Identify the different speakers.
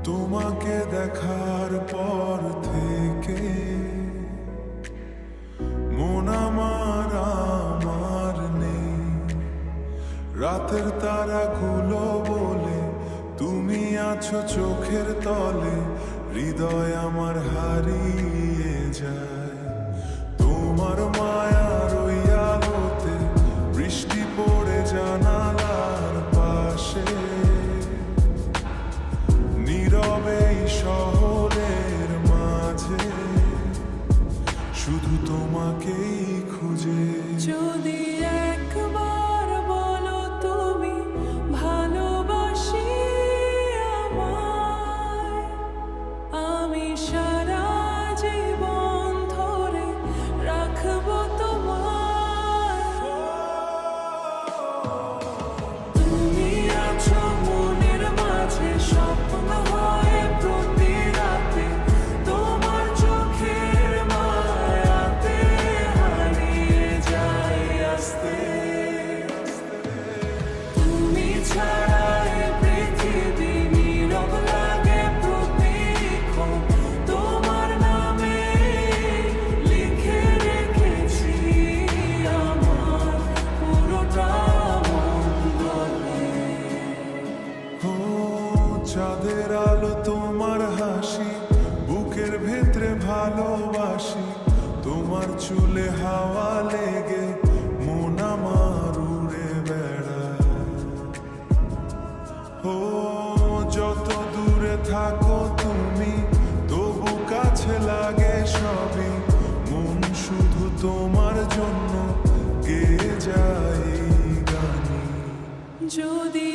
Speaker 1: তোমাকে দেখার পর থেকে মন আমার নেই। রাতের তারাগুলো বলে তুমি আছো চোখের তলে, হৃদয় আমার হারিয়ে যায়। তোমার মায়ার ওই আলোতে বৃষ্টি পড়ে জানালার পাশে, নীরবে শহরের মাঝে শুধু তোমাকেই খুঁজে।
Speaker 2: যদি একবার বলো তুমি ভালোবাসি আমায়, আমি সারা জীবন ধরে রাখবো তোমায়। তুমি আছো মনের মাঝে স্বপ্ন হয়ে প্রতি রাতে, তোমার চোখের মায়াতে হারিয়ে যাই আস্তে। তুমি ছাড়া এ পৃথিবী নীরব লাগে প্রতিক্ষণ, তোমার নামে লিখে রেখেছি আমার পুরোটা মন বলে।
Speaker 1: ও চাঁদের আলো তোমার হাসি, বুকের ভেতরে ভালোবাসি। তোমার চুলে হাওয়া লেগে মন আমার উড়ে বেড়ায়। ও যত দূরে থাকো তুমি তবু কাছে লাগে সবই, মন শুধু তোমার জন্য গেয়ে যায় গানি।
Speaker 2: যদি